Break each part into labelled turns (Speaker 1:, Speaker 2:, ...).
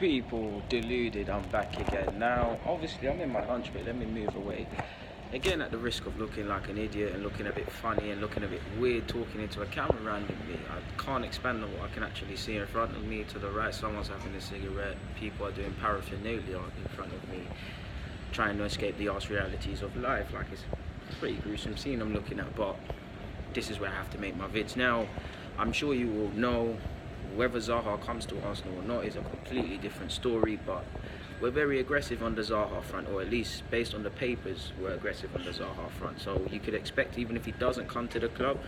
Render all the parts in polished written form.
Speaker 1: People, Deluded, I'm back again. Now, obviously, I'm in my lunch break. Let me move away. Again, at the risk of looking like an idiot and looking a bit funny and looking a bit weird talking into a camera randomly, I can't expand on what I can actually see in front of me. To the right, someone's having a cigarette. People are doing paraphernalia in front of me, trying to escape the harsh realities of life. Like, it's pretty gruesome seeing them looking at, but this is where I have to make my vids. Now, I'm sure you will know whether Zaha comes to Arsenal or not is a completely different story, but we're very aggressive on the Zaha front, or at least based on the papers, we're aggressive on the Zaha front. So you could expect, even if he doesn't come to the club,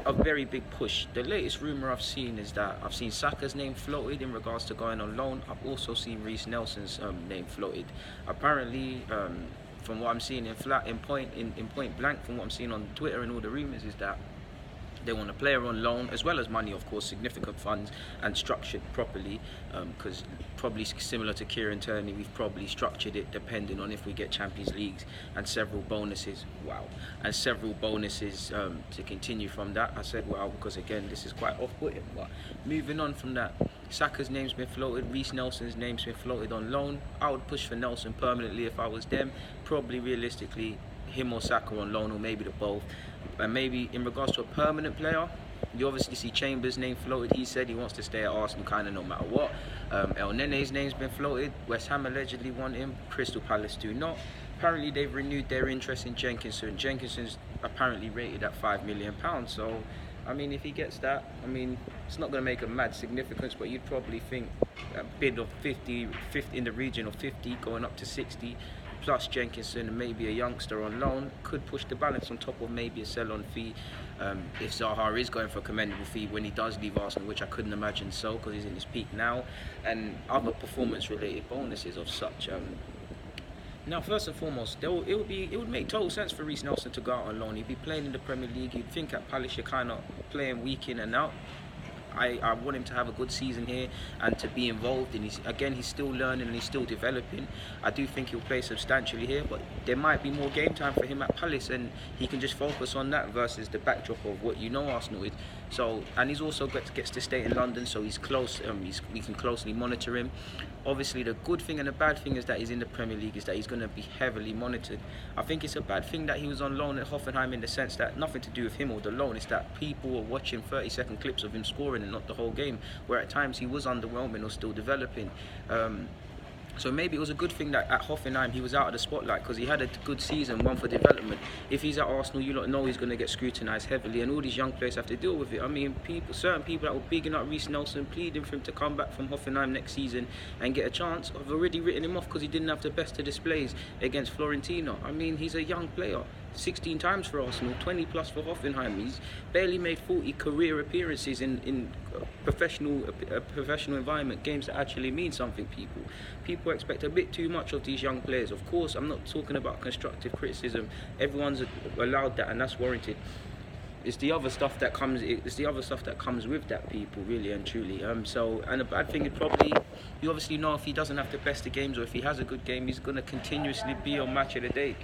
Speaker 1: a very big push. The latest rumour I've seen is that I've seen Saka's name floated in regards to going on loan. I've also seen Reiss Nelson's name floated. Apparently, from what I'm seeing in point blank, from what I'm seeing on Twitter and all the rumours, is that they want a player on loan, as well as money, of course, significant funds, and structured properly, because probably similar to Kieran Tierney, we've probably structured it depending on if we get Champions Leagues and several bonuses. Wow. And several bonuses to continue from that. I said wow because, again, this is quite off-putting. But moving on from that, Saka's name's been floated, Reiss Nelson's name's been floated on loan. I would push for Nelson permanently if I was them. Probably realistically him or Saka on loan, or maybe the both. And maybe in regards to a permanent player, you obviously see Chambers' name floated. He said he wants to stay at Arsenal kind of no matter what. El Nene's name's been floated. West Ham allegedly want him. Crystal Palace do not. Apparently they've renewed their interest in Jenkinson. Jenkinson's apparently rated at £5 million. So, I mean, if he gets that, I mean, it's not going to make a mad significance, but you'd probably think a bid of 50 in the region of 50 going up to 60. Plus Jenkinson and maybe a youngster on loan could push the balance, on top of maybe a sell-on fee. If Zaha is going for a commendable fee when he does leave Arsenal, which I couldn't imagine so, because he's in his peak now, and other performance-related bonuses of such. Now, first and foremost, it would make total sense for Reiss Nelson to go out on loan. He'd be playing in the Premier League. You'd think at Palace you're kind of playing week in and out. I want him to have a good season here and to be involved. And he's still learning and he's still developing. I do think he'll play substantially here, but there might be more game time for him at Palace, and he can just focus on that versus the backdrop of what you know Arsenal is. So, and he's also gets to stay in London, so he's close. We can closely monitor him. Obviously, the good thing and the bad thing is that he's in the Premier League, is that he's going to be heavily monitored. I think it's a bad thing that he was on loan at Hoffenheim, in the sense that nothing to do with him or the loan. It's that people were watching 30-second clips of him scoring and not the whole game, where at times he was underwhelming or still developing. So maybe it was a good thing that at Hoffenheim he was out of the spotlight, because he had a good season, one for development. If he's at Arsenal, you lot know he's going to get scrutinised heavily, and all these young players have to deal with it. I mean, certain people that were bigging up Reiss Nelson, pleading for him to come back from Hoffenheim next season and get a chance, have already written him off because he didn't have the best of displays against Fiorentina. I mean, he's a young player. 16 times for Arsenal, 20 plus for Hoffenheim. He's barely made 40 career appearances in professional environment, games that actually mean something. People expect a bit too much of these young players. Of course, I'm not talking about constructive criticism. Everyone's allowed that, and that's warranted. It's the other stuff that comes. It's the other stuff that comes with that, people, really and truly. So, and a bad thing is probably, you obviously know if he doesn't have the best of games, or if he has a good game, he's going to continuously be on Match of the Day.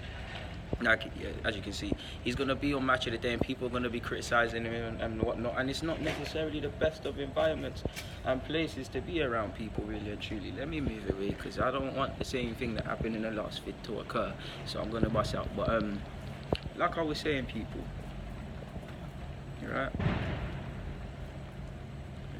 Speaker 1: Like, yeah, as you can see, he's going to be on Match of the Day, and people are going to be criticising him and whatnot, and it's not necessarily the best of environments and places to be around, people, really and truly. Let me move away, because I don't want the same thing that happened in the last vid to occur, so I'm going to bust out. But like I was saying, people, right?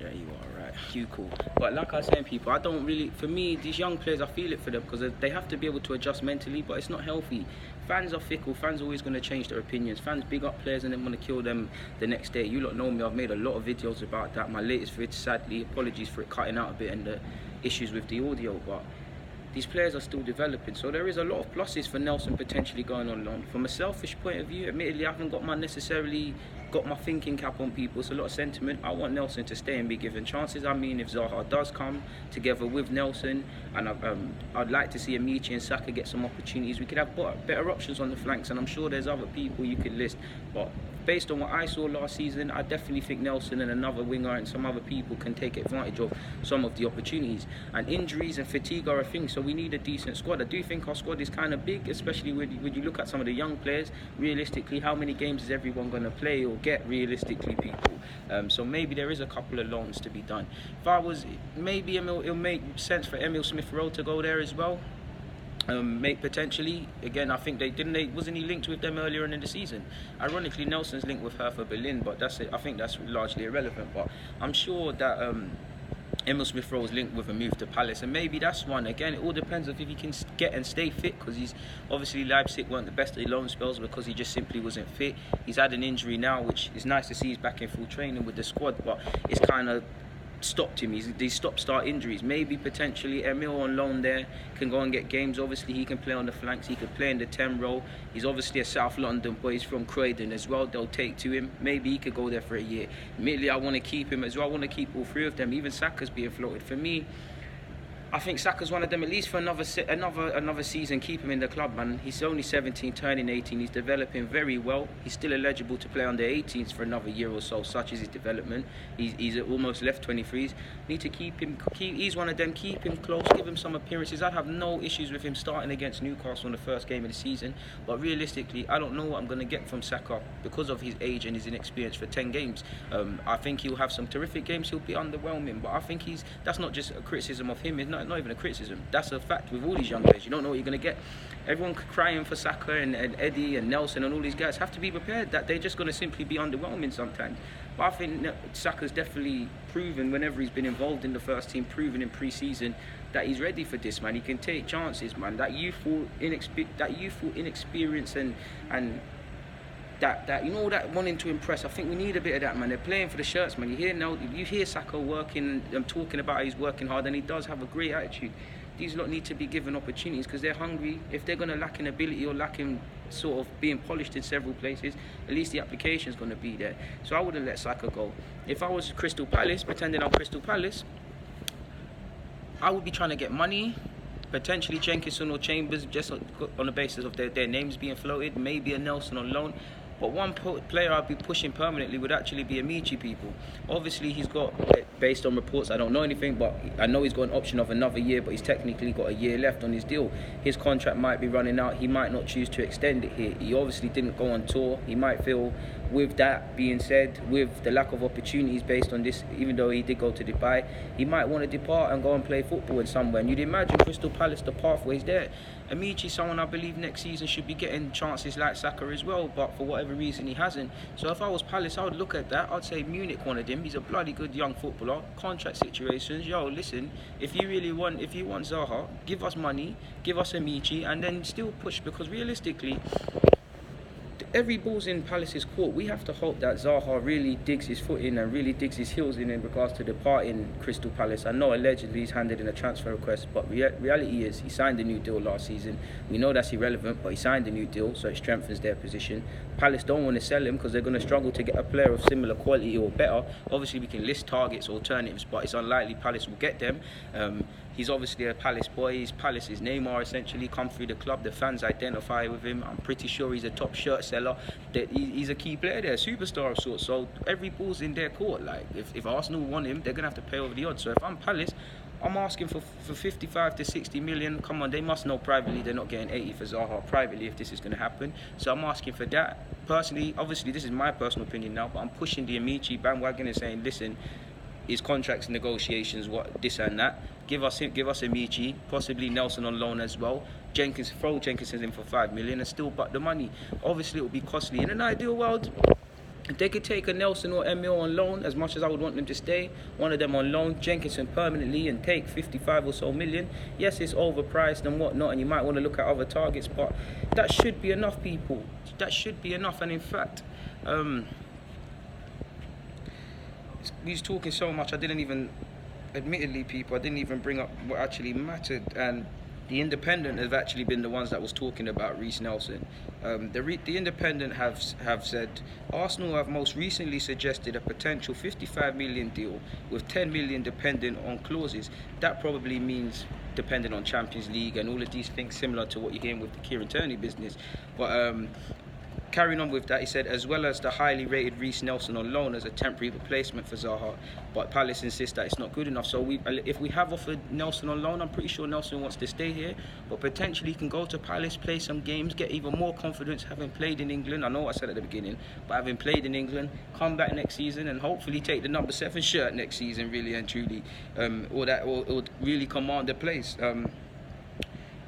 Speaker 1: Yeah, you are right. You cool. But like I was saying, people, I don't really, for me, these young players, I feel it for them, because they have to be able to adjust mentally, but it's not healthy. Fans are fickle. Fans are always going to change their opinions. Fans big up players and then want to kill them the next day. You lot know me. I've made a lot of videos about that. My latest vid, sadly, apologies for it cutting out a bit and the issues with the audio, but these players are still developing. So there is a lot of pluses for Nelson potentially going on loan. From a selfish point of view, admittedly, I haven't got my thinking cap on people. It's a lot of sentiment. I want Nelson to stay and be given chances. I mean, if Zaha does come together with Nelson, and I'd like to see Amaechi and Saka get some opportunities, we could have better options on the flanks, and I'm sure there's other people you could list. But based on what I saw last season, I definitely think Nelson and another winger and some other people can take advantage of some of the opportunities. And injuries and fatigue are a thing, so we need a decent squad. I do think our squad is kind of big, especially when you look at some of the young players. Realistically, how many games is everyone going to play or get, realistically, people? So maybe there is a couple of loans to be done. If I was, maybe it'll make sense for Emil Smith-Rowe to go there as well. Potentially, again, I think wasn't he linked with them earlier in the season? Ironically, Nelson's linked with Hertha Berlin, but I think that's largely irrelevant. But I'm sure that Emil Smith-Rowe is linked with a move to Palace, and maybe that's one. Again, it all depends on if he can get and stay fit, because he's obviously, Leipzig weren't the best of the loan spells because he just simply wasn't fit. He's had an injury now, which is nice to see he's back in full training with the squad, but it's kind of stopped him. These stop-start injuries. Maybe potentially Emil on loan there can go and get games. Obviously, he can play on the flanks. He could play in the 10 role. He's obviously a South London boy. He's from Croydon as well. They'll take to him. Maybe he could go there for a year. Immediately, I want to keep him as well. I want to keep all three of them. Even Saka's being floated. For me, I think Saka's one of them, at least for another season. Keep him in the club, man. He's only 17, turning 18. He's developing very well. He's still eligible to play under 18s for another year or so, such is his development. He's almost left 23s. Need to keep him. He's one of them. Keep him close. Give him some appearances. I'd have no issues with him starting against Newcastle in the first game of the season. But realistically, I don't know what I'm going to get from Saka because of his age and his inexperience for 10 games. I think he'll have some terrific games. He'll be underwhelming. But I think that's not just a criticism of him. It's not even a criticism. That's a fact with all these young players. You don't know what you're going to get. Everyone crying for Saka and Eddie and Nelson and all these guys have to be prepared that they're just going to simply be underwhelming sometimes. But I think Saka's definitely proven, whenever he's been involved in the first team, proven in pre-season that he's ready for this, man. He can take chances, man. That youthful inexperience and that you know, that wanting to impress. I think we need a bit of that, man. They're playing for the shirts, man. You hear Saka working and talking about how he's working hard, and he does have a great attitude. These lot need to be given opportunities because they're hungry. If they're going to lack in ability or lack in sort of being polished in several places, at least the application's going to be there. So I wouldn't let Saka go. If I was Crystal Palace, pretending I'm Crystal Palace, I would be trying to get money. Potentially Jenkinson or Chambers, just on the basis of their names being floated. Maybe a Nelson on loan. But one player I'd be pushing permanently would actually be Amaechi, people. Obviously, he's got, based on reports, I don't know anything, but I know he's got an option of another year, but he's technically got a year left on his deal. His contract might be running out. He might not choose to extend it here. He obviously didn't go on tour. He might feel, with that being said, with the lack of opportunities based on this, even though he did go to Dubai, he might want to depart and go and play football in somewhere. And you'd imagine Crystal Palace, the pathway's there. Amaechi, someone I believe next season should be getting chances like Saka as well, but for whatever reason he hasn't. So if I was Palace, I would look at that. I'd say Munich wanted him. He's a bloody good young footballer. Contract situations, yo, listen, if you want Zaha, give us money, give us Amaechi, and then still push, because realistically, every ball's in Palace's court. We have to hope that Zaha really digs his foot in and really digs his heels in regards to departing Crystal Palace. I know allegedly he's handed in a transfer request, but reality is he signed a new deal last season. We know that's irrelevant, but he signed a new deal, so it strengthens their position. Palace don't want to sell him because they're going to struggle to get a player of similar quality or better. Obviously, we can list targets, alternatives, but it's unlikely Palace will get them. He's obviously a Palace boy. He's Palace's Neymar, essentially, come through the club. The fans identify with him. I'm pretty sure he's a top shirt seller. He's a key player there, a superstar of sorts. So every ball's in their court. Like, if Arsenal want him, they're going to have to pay over the odds. So if I'm Palace, I'm asking for 55 to 60 million. Come on, they must know privately they're not getting 80 for Zaha privately if this is going to happen. So I'm asking for that. Personally, obviously, this is my personal opinion now, but I'm pushing the Amaechi bandwagon and saying, listen, his contracts, negotiations, this and that. Give us Amaechi, possibly Nelson on loan as well. Throw Jenkinson in for 5 million and still butt the money. Obviously, it will be costly. In an ideal world, if they could take a Nelson or Emil on loan, as much as I would want them to stay, one of them on loan, Jenkinson permanently, and take 55 or so million. Yes, it's overpriced and whatnot, and you might want to look at other targets, but that should be enough, people. That should be enough, and in fact, he's talking so much, admittedly, people, I didn't even bring up what actually mattered, and the Independent have actually been the ones that was talking about Reece Nelson. The Independent have said Arsenal have most recently suggested a potential 55 million deal with 10 million dependent on clauses. That probably means dependent on Champions League and all of these things, similar to what you're hearing with the Kieran Tierney business. But carrying on with that, he said, as well as the highly rated Reece Nelson on loan as a temporary replacement for Zaha, but Palace insist that it's not good enough. So if we have offered Nelson on loan, I'm pretty sure Nelson wants to stay here, but potentially he can go to Palace, play some games, get even more confidence having played in England. I know what I said at the beginning, but having played in England, come back next season and hopefully take the number 7 shirt next season, really and truly, or really command the place.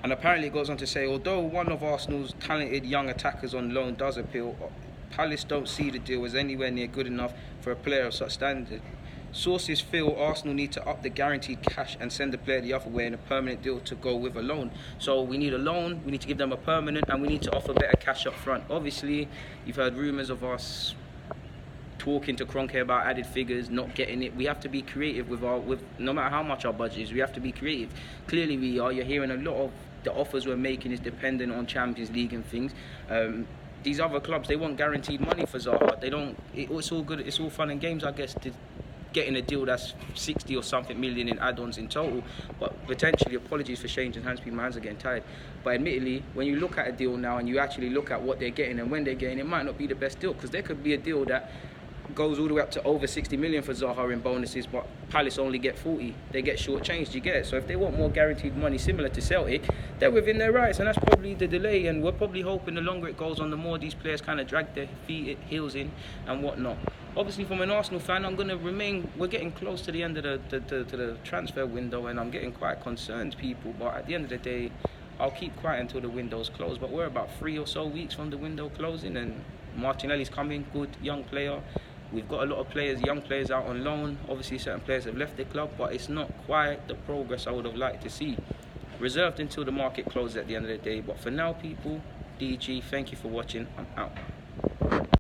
Speaker 1: And apparently it goes on to say, although one of Arsenal's talented young attackers on loan does appeal, Palace don't see the deal as anywhere near good enough for a player of such standard. Sources feel Arsenal need to up the guaranteed cash and send the player the other way in a permanent deal to go with a loan. So we need a loan, we need to give them a permanent, and we need to offer better cash up front. Obviously, you've heard rumours of us talking to Kroenke about added figures, not getting it. We have to be creative with no matter how much our budget is, we have to be creative. Clearly we are. You're hearing a lot of the offers we're making is dependent on Champions League and things. These other clubs, they want guaranteed money for Zaha. They don't. It's all good. It's all fun and games, I guess, to getting a deal that's 60 or something million in add-ons in total. But potentially, apologies for changing hands, my hands are getting tired. But admittedly, when you look at a deal now and you actually look at what they're getting and when they're getting, it might not be the best deal, because there could be a deal that goes all the way up to over 60 million for Zaha in bonuses, but Palace only get 40. They get shortchanged, you get it. So if they want more guaranteed money similar to Celtic, they're within their rights, and that's probably the delay. And we're probably hoping the longer it goes on, the more these players kind of drag their heels in and whatnot. Obviously, from an Arsenal fan, I'm going to remain. We're getting close to the end of the transfer window, and I'm getting quite concerned, people. But at the end of the day, I'll keep quiet until the window's closed. But we're about 3 or so weeks from the window closing, and Martinelli's coming, good young player. We've got a lot of players, young players out on loan. Obviously, certain players have left the club, but it's not quite the progress I would have liked to see. Reserved until the market closes at the end of the day. But for now, people, DG, thank you for watching. I'm out.